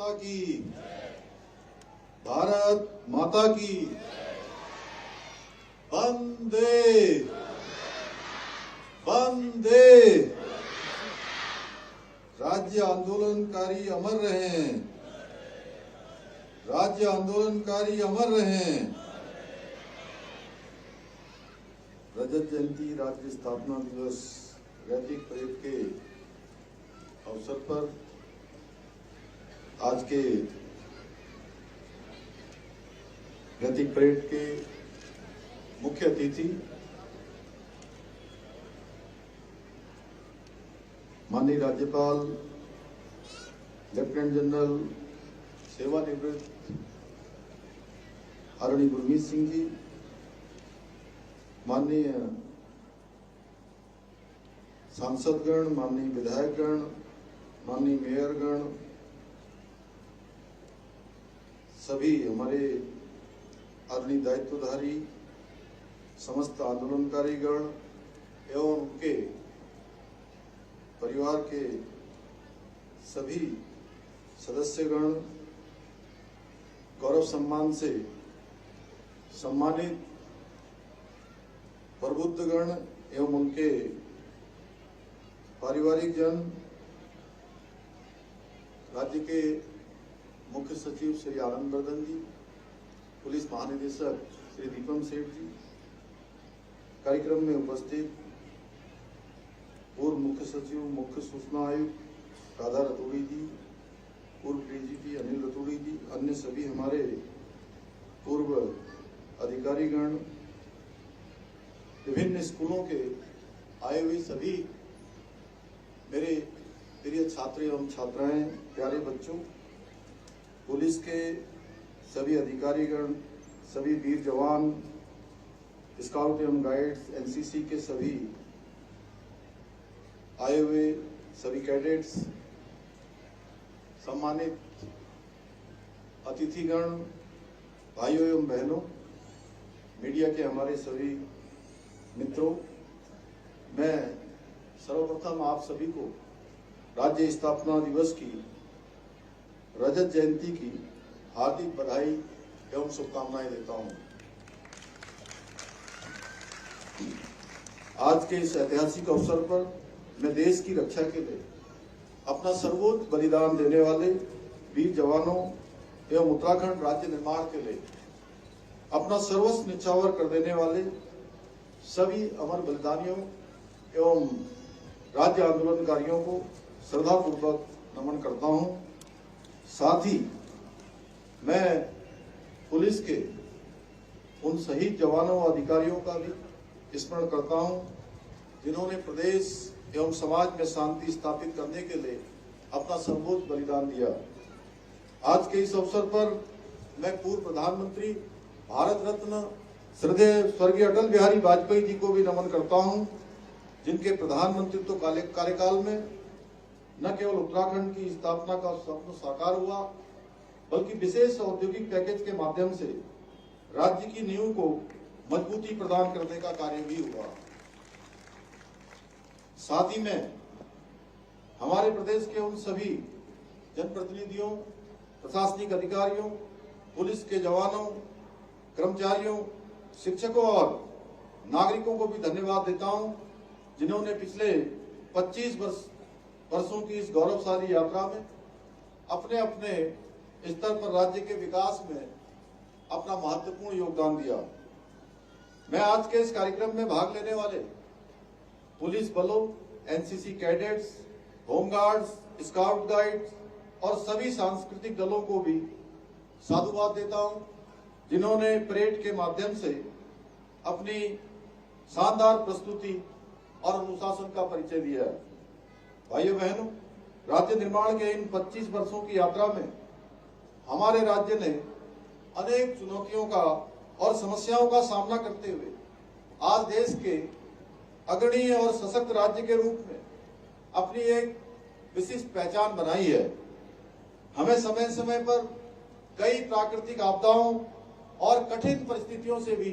माता की, भारत माता की। वंदे वंदे। राज्य आंदोलनकारी अमर रहें, राज्य आंदोलनकारी अमर रहें। रजत जयंती राज्य स्थापना दिवस रैतिक परेड के अवसर पर आज के रैतिक परेड के मुख्य अतिथि माननीय राज्यपाल लेफ्टिनेंट जनरल सेवानिवृत्त आदरणीय गुरमीत सिंह जी, माननीय सांसदगण, माननीय विधायकगण, माननीय मेयरगण, सभी हमारे आदरणीय दायित्वधारी समस्त आंदोलनकारीगण एवं उनके परिवार के सभी सदस्यगण, गौरव सम्मान से सम्मानित प्रबुद्धगण एवं उनके पारिवारिक जन, राज्य के मुख्य सचिव श्री आनंद वर्धन जी, पुलिस महानिदेशक श्री दीपम सेठ जी, कार्यक्रम में उपस्थित पूर्व मुख्य सचिव मुख्य सूचना आयुक्त राधा रतूड़ी जी, पूर्व डीजीपी अनिल रतूड़ी जी, अन्य सभी हमारे पूर्व अधिकारीगण, विभिन्न स्कूलों के आए हुए सभी मेरे प्रिय छात्र एवं छात्राएं, प्यारे बच्चों, पुलिस के सभी अधिकारीगण, सभी वीर जवान, स्काउट एवं गाइड्स, एनसीसी के सभी आए हुए सभी कैडेट्स, सम्मानित अतिथिगण, भाइयों एवं बहनों, मीडिया के हमारे सभी मित्रों, मैं सर्वप्रथम आप सभी को राज्य स्थापना दिवस की, रजत जयंती की हार्दिक बधाई एवं शुभकामनाएं देता हूं। आज के इस ऐतिहासिक अवसर पर मैं देश की रक्षा के लिए अपना सर्वोच्च बलिदान देने वाले वीर जवानों एवं उत्तराखंड राज्य निर्माण के लिए अपना सर्वस्व न्यौछावर कर देने वाले सभी अमर बलिदानियों एवं राज्य आंदोलनकारियों को श्रद्धापूर्वक नमन करता हूं। साथ ही मैं पुलिस के उन शहीद जवानों और अधिकारियों का भी स्मरण करता हूं जिन्होंने प्रदेश एवं समाज में शांति स्थापित करने के लिए अपना सर्वोच्च बलिदान दिया। आज के इस अवसर पर मैं पूर्व प्रधानमंत्री भारत रत्न श्रद्धेय स्वर्गीय अटल बिहारी वाजपेयी जी को भी नमन करता हूं, जिनके प्रधानमंत्रित्व कार्यकाल में न केवल उत्तराखंड की स्थापना का स्वप्न साकार हुआ, बल्कि विशेष औद्योगिक पैकेज के माध्यम से राज्य की नींव को मजबूती प्रदान करने का कार्य भी हुआ। साथ ही में हमारे प्रदेश के उन सभी जनप्रतिनिधियों, प्रशासनिक अधिकारियों, पुलिस के जवानों, कर्मचारियों, शिक्षकों और नागरिकों को भी धन्यवाद देता हूं, जिन्होंने पिछले 25 वर्षों की इस गौरवशाली यात्रा में अपने अपने स्तर पर राज्य के विकास में अपना महत्वपूर्ण योगदान दिया। मैं आज के इस कार्यक्रम में भाग लेने वाले पुलिस बलों, NCC cadets, home guards, scout guides और सभी सांस्कृतिक दलों को भी साधुवाद देता हूं, जिन्होंने परेड के माध्यम से अपनी शानदार प्रस्तुति और अनुशासन का परिचय दिया है। भाइयों बहनों, राज्य निर्माण के इन 25 वर्षों की यात्रा में हमारे राज्य ने अनेक चुनौतियों का और समस्याओं का सामना करते हुए आज देश के अग्रणीय और सशक्त राज्य के रूप में अपनी एक विशिष्ट पहचान बनाई है। हमें समय समय पर कई प्राकृतिक आपदाओं और कठिन परिस्थितियों से भी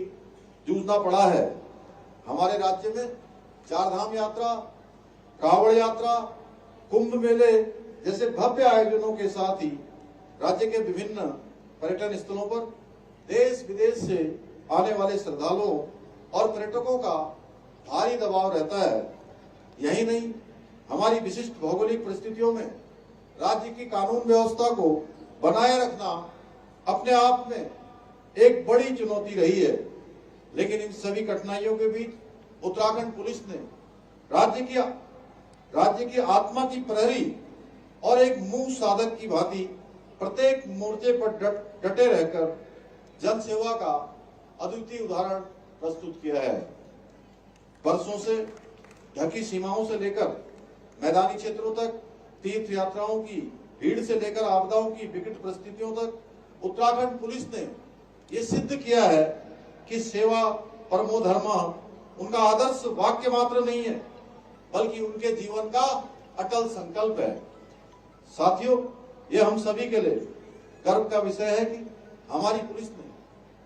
जूझना पड़ा है। हमारे राज्य में चारधाम यात्रा, कांवड़ यात्रा, कुंभ मेले जैसे भव्य आयोजनों के साथ ही राज्य के विभिन्न पर्यटन स्थलों पर देश विदेश से आने वाले श्रद्धालुओं और पर्यटकों का भारी दबाव रहता है। यही नहीं, हमारी विशिष्ट भौगोलिक परिस्थितियों में राज्य की कानून व्यवस्था को बनाए रखना अपने आप में एक बड़ी चुनौती रही है। लेकिन इन सभी कठिनाइयों के बीच उत्तराखंड पुलिस ने राज्य की आत्मा की प्रहरी और एक मूक साधक की भांति प्रत्येक मोर्चे पर डटे रहकर जन सेवा का अद्वितीय उदाहरण प्रस्तुत किया है। वर्षों से ढकी सीमाओं से लेकर मैदानी क्षेत्रों तक, तीर्थ यात्राओं की भीड़ से लेकर आपदाओं की विकट परिस्थितियों तक उत्तराखंड पुलिस ने ये सिद्ध किया है कि सेवा परमो धर्मः उनका आदर्श वाक्य मात्र नहीं है, बल्कि उनके जीवन का अटल संकल्प है। साथियों, ये हम सभी के लिए गर्व का विषय है कि हमारी पुलिस ने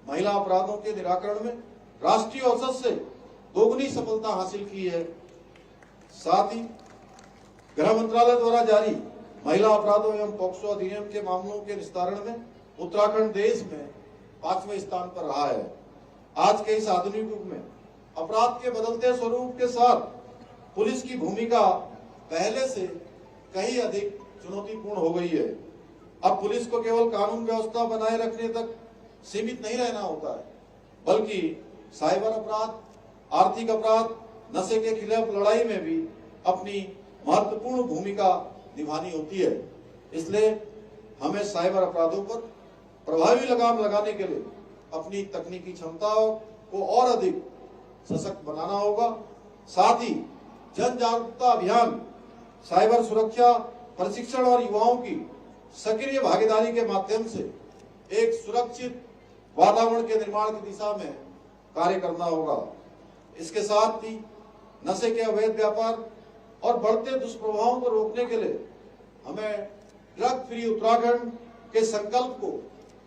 महिला अपराधों के निराकरण में राष्ट्रीय औसत से दोगुनी सफलता हासिल की है। साथ ही गृह मंत्रालय द्वारा जारी महिला अपराधों एवं पॉक्सो अधिनियम के मामलों के निस्तारण में उत्तराखंड देश में 5वें स्थान पर रहा है। आज के इस आधुनिक युग में अपराध के बदलते स्वरूप के साथ पुलिस की भूमिका पहले से कहीं अधिक चुनौतीपूर्ण हो गई है। अब पुलिस को केवल कानून व्यवस्था बनाए रखने तक सीमित नहीं रहना होता है, बल्कि साइबर अपराध, आर्थिक अपराध, नशे के खिलाफ लड़ाई में भी अपनी महत्वपूर्ण भूमिका निभानी होती है। इसलिए हमें साइबर अपराधों पर प्रभावी लगाम लगाने के लिए अपनी तकनीकी क्षमताओं को और अधिक सशक्त बनाना होगा। साथ ही जन जागरूकता अभियान, साइबर सुरक्षा प्रशिक्षण और युवाओं की सक्रिय भागीदारी के माध्यम से एक सुरक्षित वातावरण के निर्माण की दिशा में कार्य करना होगा। इसके साथ ही नशे के अवैध व्यापार और बढ़ते दुष्प्रभावों को रोकने के लिए हमें ड्रग फ्री उत्तराखंड के संकल्प को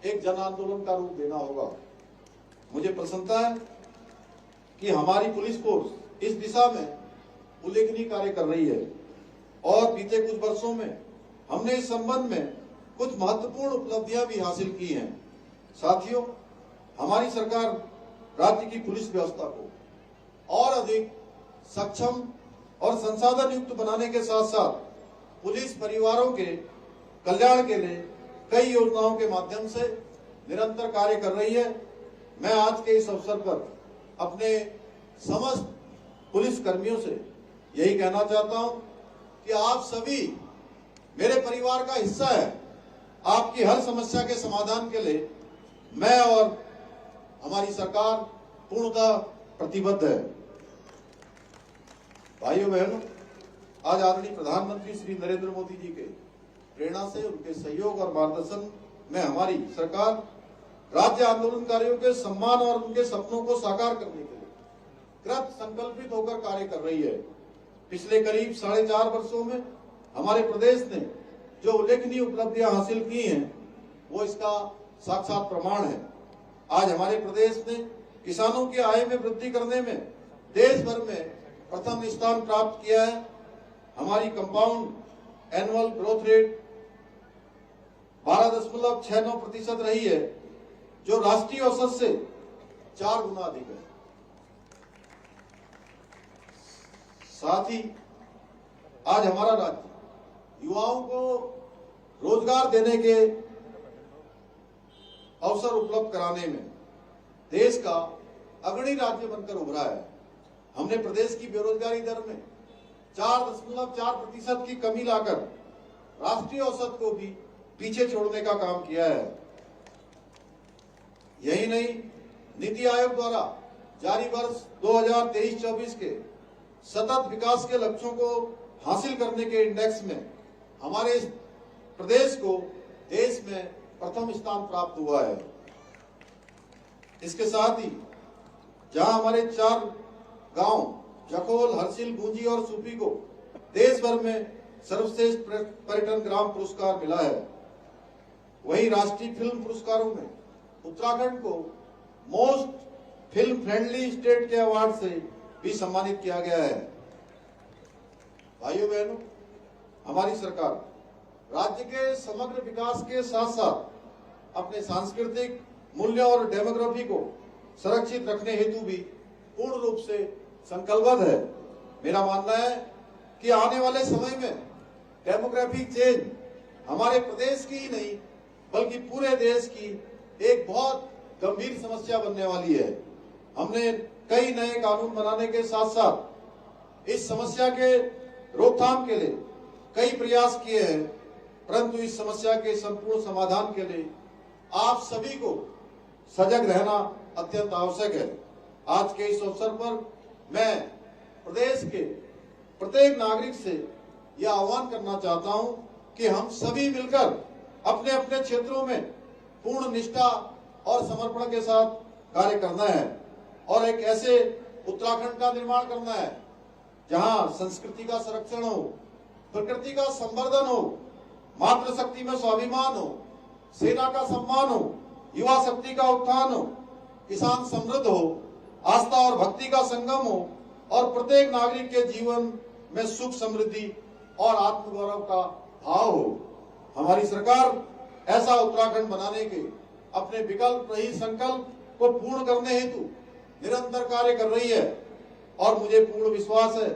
एक जन आंदोलन का रूप देना होगा। मुझे प्रसन्नता है कि हमारी पुलिस फोर्स इस दिशा में उल्लेखनीय कार्य कर रही है और बीते कुछ वर्षों में हमने इस संबंध में कुछ महत्वपूर्ण उपलब्धियां भी हासिल की हैं। साथियों, हमारी सरकार राज्य की पुलिस व्यवस्था को और अधिक सक्षम और संसाधन युक्त बनाने के साथ साथ पुलिस परिवारों के कल्याण के लिए कई योजनाओं के माध्यम से निरंतर कार्य कर रही है। मैं आज के इस अवसर पर अपने समस्त पुलिस कर्मियों से यही कहना चाहता हूं कि आप सभी मेरे परिवार का हिस्सा है। आपकी हर समस्या के समाधान के लिए मैं और हमारी सरकार पूर्णतः प्रतिबद्ध है। भाइयों बहनों, आज आदरणीय प्रधानमंत्री श्री नरेंद्र मोदी जी के प्रेरणा से, उनके सहयोग और मार्गदर्शन में हमारी सरकार राज्य आंदोलनकारियों के सम्मान और उनके सपनों को साकार करने के लिए कृत संकल्पित होकर कार्य कर रही है। पिछले करीब 4.5 वर्षों में हमारे प्रदेश ने जो उल्लेखनीय उपलब्धियां हासिल की हैं, वो इसका साक्षात प्रमाण है। आज हमारे प्रदेश ने किसानों की आय में वृद्धि करने में देश भर में प्रथम स्थान प्राप्त किया है। हमारी कंपाउंड एनुअल ग्रोथ रेट 12.69% रही है, जो राष्ट्रीय औसत से 4 गुना अधिक है। साथ ही आज हमारा राज्य युवाओं को रोजगार देने के अवसर उपलब्ध कराने में देश का अग्रणी राज्य बनकर उभरा है। हमने प्रदेश की बेरोजगारी दर में 4.4% की कमी लाकर राष्ट्रीय औसत को भी पीछे छोड़ने का काम किया है। यही नहीं, नीति आयोग द्वारा जारी वर्ष 2023-24 के सतत विकास के लक्ष्यों को हासिल करने के इंडेक्स में हमारे इस प्रदेश को देश में प्रथम स्थान प्राप्त हुआ है। इसके साथ ही जहां हमारे 4 गांव जखोल, हरसिल, गूंजी और सूपी को देश भर में सर्वश्रेष्ठ पर्यटन ग्राम पुरस्कार मिला है, वहीं राष्ट्रीय फिल्म पुरस्कारों में उत्तराखंड को मोस्ट फिल्म फ्रेंडली स्टेट के अवार्ड से भी सम्मानित किया गया है। भाइयों बहनों, हमारी सरकार राज्य के समग्र विकास के साथ साथ अपने सांस्कृतिक मूल्यों और डेमोग्राफी को सुरक्षित रखने हेतु भी पूर्ण रूप से संकल्पबद्ध है। मेरा मानना है कि आने वाले समय में डेमोग्राफिक चेंज हमारे प्रदेश की ही नहीं बल्कि पूरे देश की एक बहुत गंभीर समस्या बनने वाली है। हमने कई नए कानून बनाने के साथ साथ इस समस्या के रोकथाम के लिए कई प्रयास किए हैं, परंतु इस समस्या के संपूर्ण समाधान के लिए आप सभी को सजग रहना अत्यंत आवश्यक है। आज के इस अवसर पर मैं प्रदेश के प्रत्येक नागरिक से यह आह्वान करना चाहता हूं कि हम सभी मिलकर अपने अपने क्षेत्रों में पूर्ण निष्ठा और समर्पण के साथ कार्य करना है और एक ऐसे उत्तराखंड का निर्माण करना है जहां संस्कृति का संरक्षण हो, प्रकृति का संवर्धन हो, मातृशक्ति में स्वाभिमान हो, सेना का सम्मान हो, युवा शक्ति का उत्थान हो, किसान समृद्ध हो, आस्था और भक्ति का संगम हो और प्रत्येक नागरिक के जीवन में सुख समृद्धि और आत्मगौरव का भाव हो। हमारी सरकार ऐसा उत्तराखंड बनाने के अपने विकल्प रही संकल्प को पूर्ण करने हेतु निरंतर कार्य कर रही है और मुझे पूर्ण विश्वास है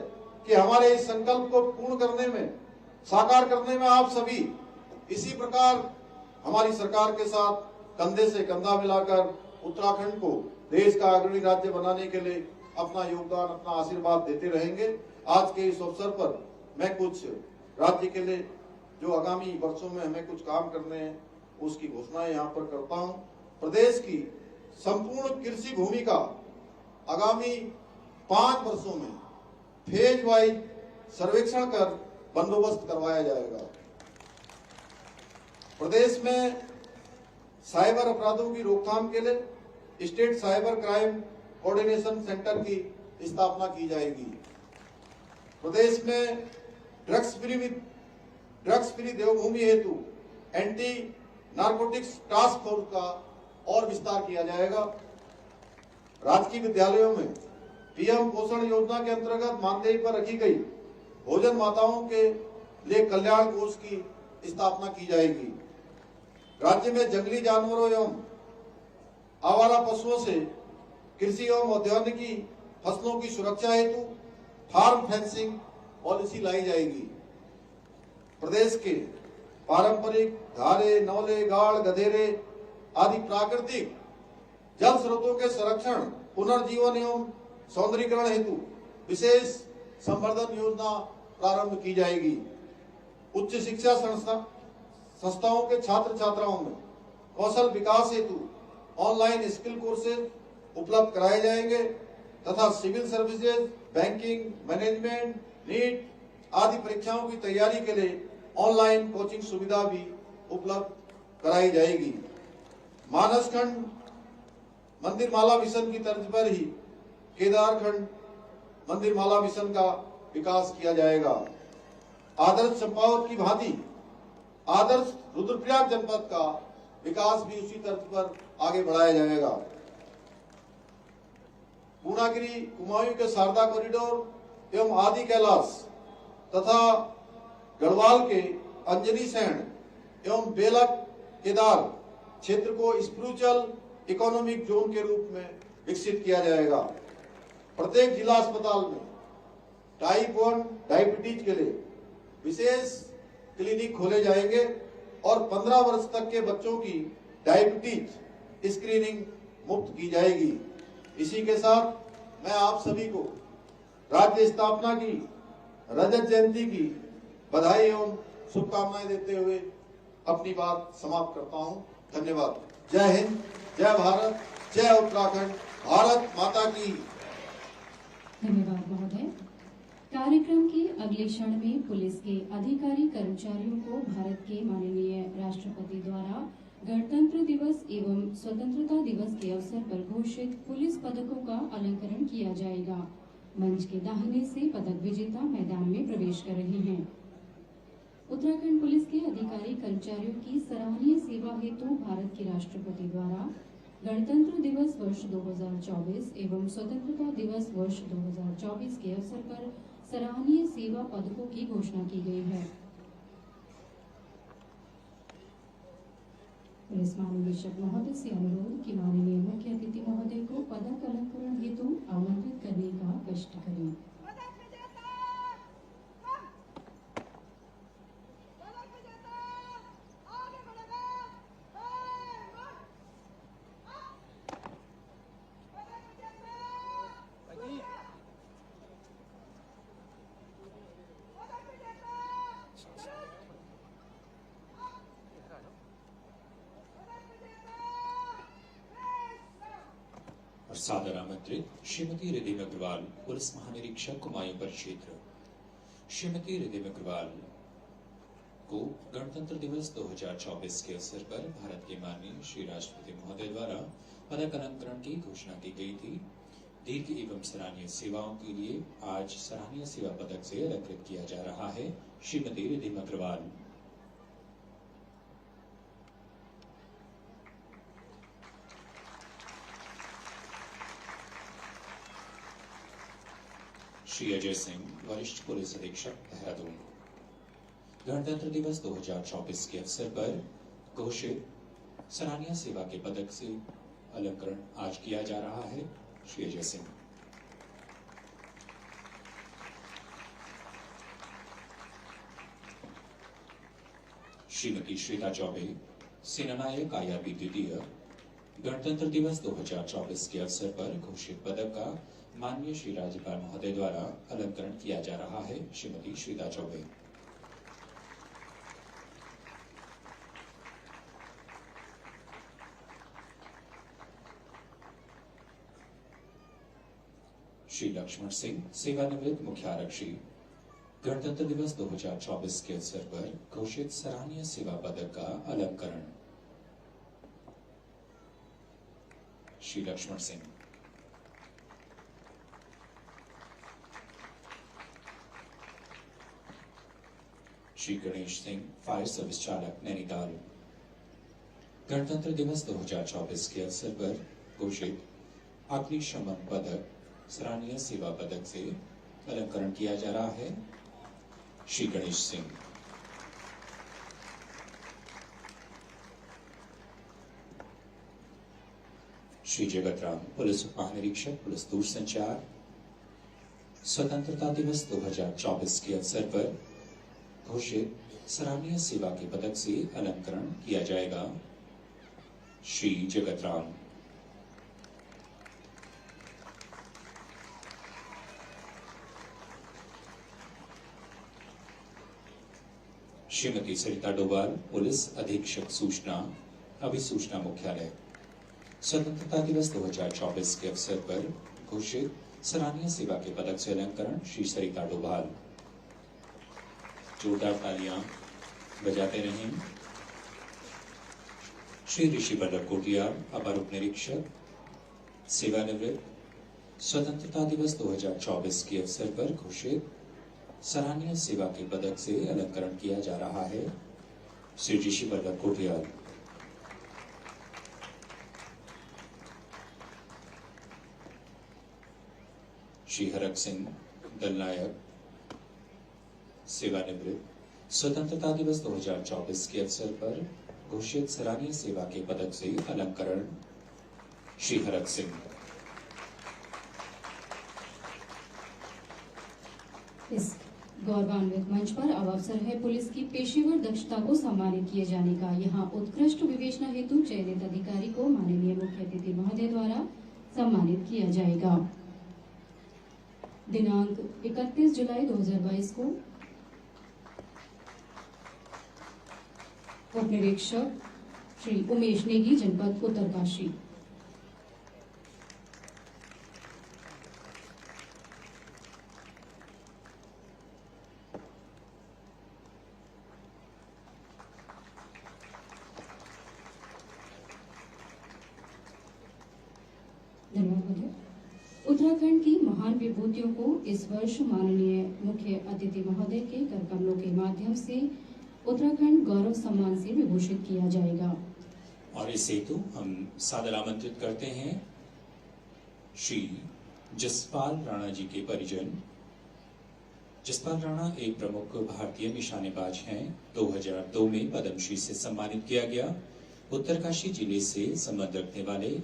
कि हमारे इस संकल्प को पूर्ण करने में, साकार करने में आप सभी इसी प्रकार हमारी सरकार के साथ कंधे से कंधा मिलाकर उत्तराखंड को देश का अग्रणी राज्य बनाने के लिए अपना योगदान, अपना आशीर्वाद देते रहेंगे। आज के इस अवसर पर मैं कुछ राज्य के लिए जो आगामी वर्षों में हमें कुछ काम करने हैं उसकी घोषणाएं यहाँ पर करता हूँ। प्रदेश की संपूर्ण कृषि भूमि का आगामी 5 वर्षों में फेज वाइज सर्वेक्षण कर बंदोबस्त करवाया जाएगा। प्रदेश में साइबर अपराधों की रोकथाम के लिए state cyber crime coordination centre की स्थापना की जाएगी। प्रदेश में ड्रग्स फ्री देवभूमि हेतु एंटी नारकोटिक्स टास्क फोर्स का और विस्तार किया जाएगा। राजकीय विद्यालयों में पीएम पोषण योजना के अंतर्गत मानदेय पर रखी गई भोजन माताओं के लिए कल्याण कोष की स्थापना की जाएगी। राज्य में जंगली जानवरों एवं आवारा पशुओं से कृषि एवं औद्योगिकी फसलों की सुरक्षा हेतु फार्म फेंसिंग पॉलिसी लाई जाएगी। प्रदेश के पारंपरिक धारे, नौले, गाड़, गधेरे आदि प्राकृतिक जल स्रोतों के संरक्षण, पुनर्जीवन एवं सौंदर्यीकरण हेतु विशेष संवर्धन योजना प्रारंभ की जाएगी। उच्च शिक्षा संस्थाओं के छात्र छात्राओं में कौशल विकास हेतु ऑनलाइन स्किल कोर्सेज उपलब्ध कराए जाएंगे तथा civil services, banking, management, NEET आदि परीक्षाओं की तैयारी के लिए ऑनलाइन कोचिंग सुविधा भी उपलब्ध कराई जाएगी। मानसखंड मंदिरमाला मिशन की तर्ज पर ही केदारखंड मंदिरमाला मिशन का विकास किया जाएगा। आदर्श चंपावत की भांति आदर्श रुद्रप्रयाग जनपद का विकास भी उसी तर्ज पर आगे बढ़ाया जाएगा। पूर्णागिरी कुमाऊं के शारदा कॉरिडोर एवं आदि कैलाश तथा गढ़वाल के अंजनी सैंड एवं बेलक केदार क्षेत्र को स्पिरिचुअल इकोनॉमिक जोन के रूप में विकसित किया जाएगा। प्रत्येक जिला अस्पताल में टाइप 1 डायबिटीज के लिए विशेष क्लिनिक खोले जाएंगे और 15 वर्ष तक के बच्चों की डायबिटीज स्क्रीनिंग मुफ्त की जाएगी। इसी के साथ मैं आप सभी को राज्य स्थापना की रजत जयंती की बधाई एवं शुभकामनाएं देते हुए अपनी बात समाप्त करता हूं। धन्यवाद। जय हिंद, जय भारत, जय उत्तराखंड, भारत माता की। धन्यवाद महोदय। कार्यक्रम के अगले क्षण में पुलिस के अधिकारी कर्मचारियों को भारत के माननीय राष्ट्रपति द्वारा गणतंत्र दिवस एवं स्वतंत्रता दिवस के अवसर पर घोषित पुलिस पदकों का अलंकरण किया जाएगा। मंच के दाहिने से पदक विजेता मैदान में प्रवेश कर रहे हैं। उत्तराखंड पुलिस के अधिकारी कर्मचारियों की सराहनीय सेवा हेतु भारत के राष्ट्रपति द्वारा गणतंत्र दिवस वर्ष 2024 एवं स्वतंत्रता दिवस वर्ष 2024 के अवसर पर सराहनीय सेवा पदकों की घोषणा की गई है। पुलिस महानिदेशक महोदय से अनुरोध कि माननीय मुख्य अतिथि महोदय को पदक अलंकरण हेतु आमंत्रित करने का कष्ट करें। और सादर आमंत्रित श्रीमती रिधिम अग्रवाल, पुलिस महानिरीक्षक कुमायूं परिक्षेत्र। श्रीमती रिधिम अग्रवाल को गणतंत्र दिवस 2024 के अवसर पर भारत के माननीय श्री राष्ट्रपति महोदय द्वारा पदक अलंकरण की घोषणा की गई थी। दीर्घ एवं सराहनीय सेवाओं के लिए आज सराहनीय सेवा पदक से अलंकृत किया जा रहा है श्रीमती रिधिम अग्रवाल। श्री अजय सिंह, वरिष्ठ पुलिस अधीक्षक, देहरादून। गणतंत्र दिवस 2024 के अवसर पर घोषित सराहनीय सेवा के पदक से अलंकरण आज किया जा रहा है श्री अजय सिंह। श्रीमती श्वेता चौबे, सेनानायक IRB द्वितीय, गणतंत्र दिवस 2024 के अवसर पर घोषित पदक का माननीय श्री राज्यपाल महोदय द्वारा अलंकरण किया जा रहा है श्रीमती श्वेता चौबे। श्री लक्ष्मण सिंह, सेवानिवृत्त मुख्य आरक्षी, गणतंत्र दिवस 2024 के अवसर पर घोषित सराहनीय सेवा पदक का अलंकरण। श्री लक्ष्मण सिंह। श्री गणेश सिंह, फायर सर्विस चालक, नैनीताल, गणतंत्र दिवस 2024 के अवसर पर घोषित अग्निशमन पदक सराहनीय सेवा पदक से अलंकरण किया जा रहा है श्री गणेश सिंह। श्री जगत राम, पुलिस उप महानिरीक्षक, पुलिस दूरसंचार, स्वतंत्रता दिवस 2024 के अवसर पर घोषित सराहनीय सेवा के पदक से अलंकरण किया जाएगा श्री जगत राम। श्रीमती सरिता डोभाल, पुलिस अधीक्षक सूचना, अभिसूचना मुख्यालय, स्वतंत्रता दिवस 2024 के अवसर पर घोषित सराहनीय सेवा के पदक से अलंकरण श्री सरिता डोभाल। जोरदार तालियां बजाते रहें। श्री ऋषि बल्लभ कोटियाल, अपर उप निरीक्षक, सेवानिवृत्त, स्वतंत्रता दिवस 2024 के अवसर पर घोषित सराहनीय सेवा के पदक से अलंकरण किया जा रहा है श्री ऋषि बल्लभ कोटियाल। श्री हरक सिंह, दल नायक, सेवानिवृत्त, स्वतंत्रता दिवस 2024 के अवसर पर घोषित सराहनीय सेवा के पदक से अलंकरण श्री हरक सिंह। इस गौरवान्वित मंच पर अब अवसर है पुलिस की पेशेवर दक्षता को सम्मानित किए जाने का। यहाँ उत्कृष्ट विवेचना हेतु चयनित अधिकारी को माननीय मुख्य अतिथि महोदय द्वारा सम्मानित किया जाएगा। दिनांक 31 जुलाई 2022 को उप निरीक्षक श्री उमेश नेगी, जनपद उत्तरकाशी। उत्तराखंड की महान विभूतियों को इस वर्ष माननीय मुख्य अतिथि महोदय के कर कमलों के माध्यम से उत्तराखंड गौरव सम्मान से विभूषित किया जाएगा। और इस हेतु हम सादर आमंत्रित करते हैं श्री जसपाल राणा जी के परिजन। जसपाल राणा एक प्रमुख भारतीय निशानेबाज हैं। 2002 में पद्मश्री से सम्मानित किया गया। उत्तरकाशी जिले से संबंध रखने वाले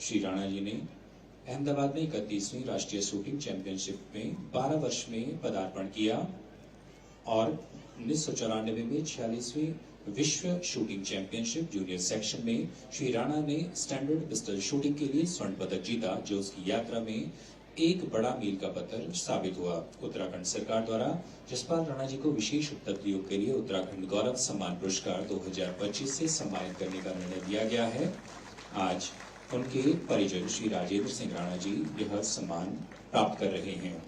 श्री राणा जी ने अहमदाबाद में 31वीं राष्ट्रीय शूटिंग चैंपियनशिप में 12 वर्ष में पदार्पण किया और 1994 में 46वीं विश्व शूटिंग चैंपियनशिप जूनियर सेक्शन में श्री राणा ने स्टैंडर्ड पिस्टल शूटिंग के लिए स्वर्ण पदक जीता, जो उसकी यात्रा में एक बड़ा मील का पत्थर साबित हुआ। उत्तराखंड सरकार द्वारा जसपाल राणा जी को विशेष उपलब्धियों के लिए उत्तराखंड गौरव सम्मान पुरस्कार 2025 से सम्मानित करने का निर्णय लिया गया है। आज उनके परिजन श्री राजेंद्र सिंह राणा जी यह सम्मान प्राप्त कर रहे हैं।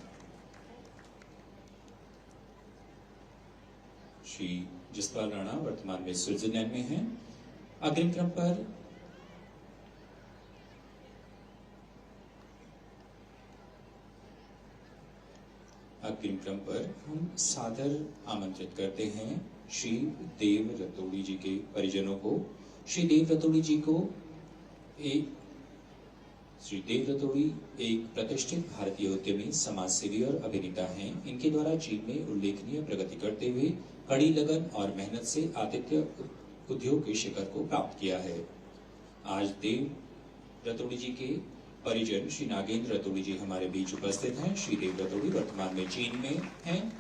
श्री जसपाल राणा वर्तमान में स्विट्जरलैंड में हैं। अग्रिम क्रम पर हम सादर आमंत्रित करते हैं श्री देव रतोड़ी जी के परिजनों को। श्री देव रतोड़ी एक प्रतिष्ठित भारतीय उद्यमी, समाजसेवी और अभिनेता हैं। इनके द्वारा चीन में उल्लेखनीय प्रगति करते हुए कड़ी लगन और मेहनत से आतिथ्य उद्योग के शिखर को प्राप्त किया है। आज देव रतोड़ी जी के परिजन श्री नागेंद्र रतोड़ी जी हमारे बीच उपस्थित हैं। श्री देव रतोड़ी वर्तमान में चीन में हैं।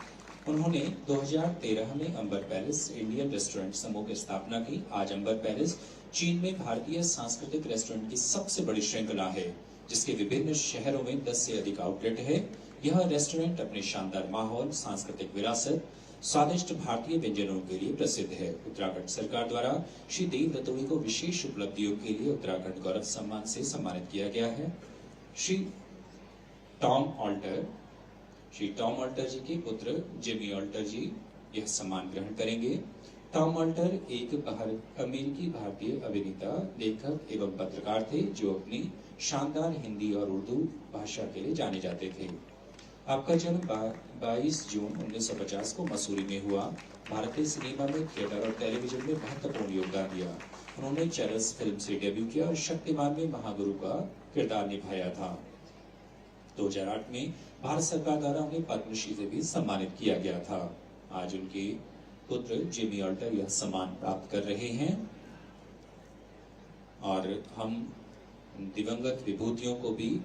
उन्होंने 2013 में अंबर पैलेस इंडियन रेस्टोरेंट समूह की स्थापना की। आज अंबर पैलेस चीन में भारतीय सांस्कृतिक रेस्टोरेंट की सबसे बड़ी श्रृंखला है, जिसके विभिन्न शहरों में 10 से अधिक आउटलेट है। यह रेस्टोरेंट अपने शानदार माहौल, सांस्कृतिक विरासत, स्वादिष्ट भारतीय व्यंजनों के लिए प्रसिद्ध है। उत्तराखंड सरकार द्वारा श्री देव रतोड़ी को विशेष उपलब्धियों के लिए उत्तराखंड गौरव सम्मान से सम्मानित किया गया है। श्री टॉम ऑल्टर जी के पुत्र जिमी ऑल्टर जी यह सम्मान ग्रहण करेंगे। टॉम ऑल्टर एक अमेरिकी भारतीय अभिनेता, लेखक एवं पत्रकार थे, जो अपनी शानदार हिंदी और उर्दू भाषा के लिए जाने जाते थे। आपका जन्म 22 जून 1950 को मसूरी में हुआ। भारतीय सिनेमा में थिएटर और टेलीविजन में महत्वपूर्ण योगदान दिया। उन्होंने चरस फिल्म से डेब्यू किया और शक्तिमान में महागुरु का किरदार निभाया था। 2008 में भारत सरकार द्वारा उन्हें पद्मश्री से भी सम्मानित किया गया था। आज उनके पुत्र जिमी ऑल्टर यह सम्मान प्राप्त कर रहे हैं और हम दिवंगत विभूतियों को भी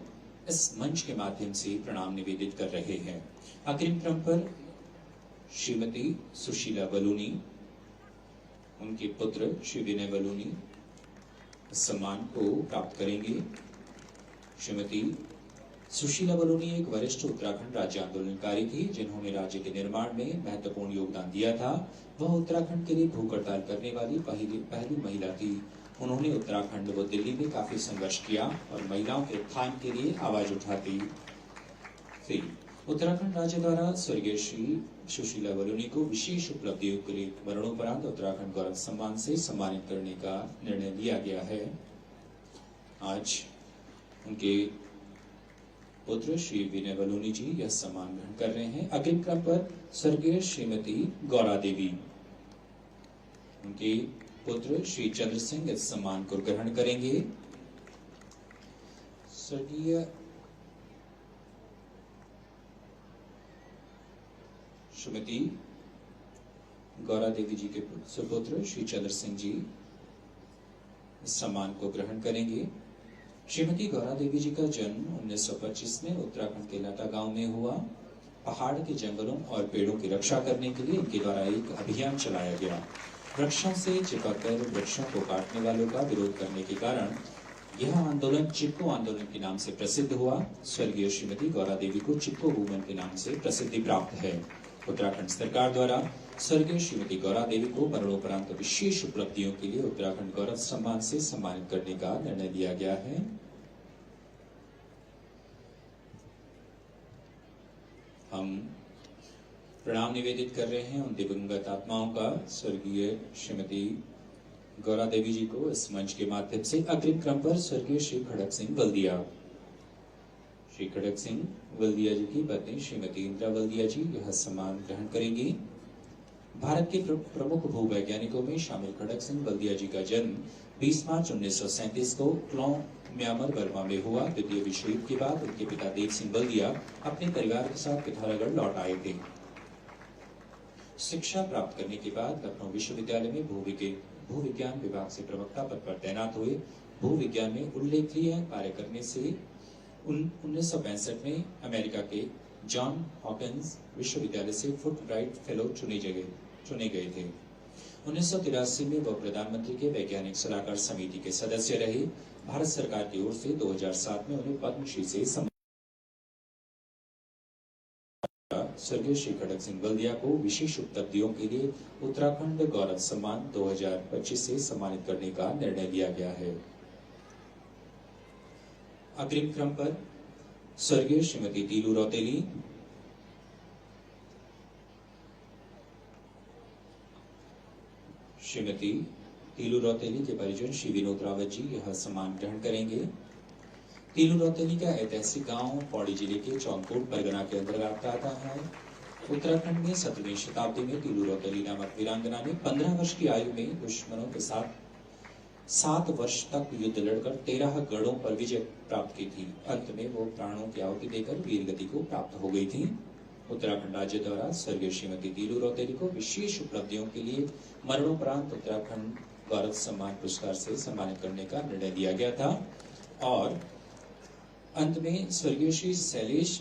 इस मंच के माध्यम से प्रणाम निवेदित कर रहे हैं। अग्रिम क्रम पर श्रीमती सुशीला बलूनी, उनके पुत्र श्री विनय बलूनी सम्मान को प्राप्त करेंगे। श्रीमती सुशीला बलूनी एक वरिष्ठ उत्तराखंड राज्य आंदोलनकारी थी, जिन्होंने राज्य के निर्माण में महत्वपूर्ण योगदान दिया था। वह उत्तराखंड के लिए भूख हड़ताल करने वाली पहली महिला थी। उन्होंने उत्तराखंड व दिल्ली में काफी संघर्ष किया और महिलाओं के उत्थान के लिए आवाज उठाती थी। उत्तराखंड राज्य द्वारा स्वर्गीय श्री सुशीला बलूनी को विशेष उपलब्धियों के लिए मरणोपरांत उत्तराखंड गौरव सम्मान से सम्मानित करने का निर्णय लिया गया है। आज उनके पुत्र श्री विनय बलूनी जी यह सम्मान ग्रहण कर रहे हैं। अग्रिम क्रम पर स्वर्गीय श्रीमती गौरा देवी, उनके पुत्र श्री चंद्र सिंह इस सम्मान को ग्रहण करेंगे। स्वर्गीय श्रीमती गौरा देवी जी के सुपुत्र श्री चंद्र सिंह जी इस सम्मान को ग्रहण करेंगे। श्रीमती गौरा देवी जी का जन्म 1925 में उत्तराखंड के लाटा गांव में हुआ। पहाड़ के जंगलों और पेड़ों की रक्षा करने के लिए इनके द्वारा एक अभियान चलाया गया। वृक्षों से चिपककर वृक्षों को काटने वालों का विरोध करने के कारण यह आंदोलन चिपको आंदोलन के नाम से प्रसिद्ध हुआ। स्वर्गीय श्रीमती गौरा देवी को चिपको वुमन के नाम से प्रसिद्धि प्राप्त है। उत्तराखंड सरकार द्वारा स्वर्गीय श्रीमती गौरा देवी को मरणोपरांत विशेष उपलब्धियों के लिए उत्तराखंड गौरव सम्मान से सम्मानित करने का निर्णय लिया गया है। हम प्रणाम निवेदित कर रहे हैं उन दिवंगत आत्माओं का। स्वर्गीय श्रीमती गौरा देवी जी को इस मंच के माध्यम से अग्रिम क्रम पर स्वर्गीय श्री खड़क सिंह बल्दिया, श्री खड़क सिंह बल्दिया जी की पत्नी श्रीमती इंदिरा बल्दिया जी यह सम्मान ग्रहण करेंगी। भारत के प्रमुख भूवैज्ञानिकों में शामिल खड़क सिंह बल्दिया जी का जन्म 20 मार्च 1937 को क्लों म्यांमार बर्मा में हुआ। द्वितीय विश्व युद्ध के बाद उनके पिता देव सिंह बल्दिया अपने परिवार के साथ पिथौरागढ़ लौट आए थे। शिक्षा प्राप्त करने के बाद लखनऊ विश्वविद्यालय में भू विज्ञान विभाग से प्रवक्ता पद पर तैनात हुए। भू विज्ञान में उल्लेखनीय कार्य करने से 1965 में अमेरिका के जॉन हॉकिंस विश्वविद्यालय से फुलब्राइट फेलो चुने गए थे। 1983 में वह प्रधानमंत्री के वैज्ञानिक सलाहकार समिति के सदस्य रहे। भारत सरकार की ओर से 2007 में उन्हें पद्मश्री से स्वर्गीय श्री खड़क सिंह बल्दिया को विशेष उपलब्धियों के लिए उत्तराखंड गौरव सम्मान 2025 से सम्मानित करने का निर्णय लिया गया है। अग्रिम क्रम पर स्वर्गीय श्रीमती तीलू रौतेली, श्रीमती तीलू रौतेली के परिजन श्री विनोद रावत जी यह सम्मान ग्रहण करेंगे। तीलू रौतेली का ऐतिहासिक गांव पौड़ी जिले के चौनकोट परगना के अंतर्गत आता है। उत्तराखंड में 17वीं शताब्दी में तीलू रौतेली नामक वीरांगना ने 15 वर्ष की आयु में दुश्मनों के साथ 7 वर्ष तक युद्ध लड़कर 13 गढ़ों पर विजय प्राप्त की थी। अंत में वो प्राणों की आहुति देकर वीर गति को प्राप्त हो गई थी। उत्तराखंड राज्य द्वारा स्वर्गीय श्रीमती तीलू रौतेली को विशेष उपलब्धियों के लिए मरणोपरांत उत्तराखंड गौरव सम्मान पुरस्कार से सम्मानित करने का निर्णय लिया गया था। और अंत में स्वर्गीय श्री शैलेश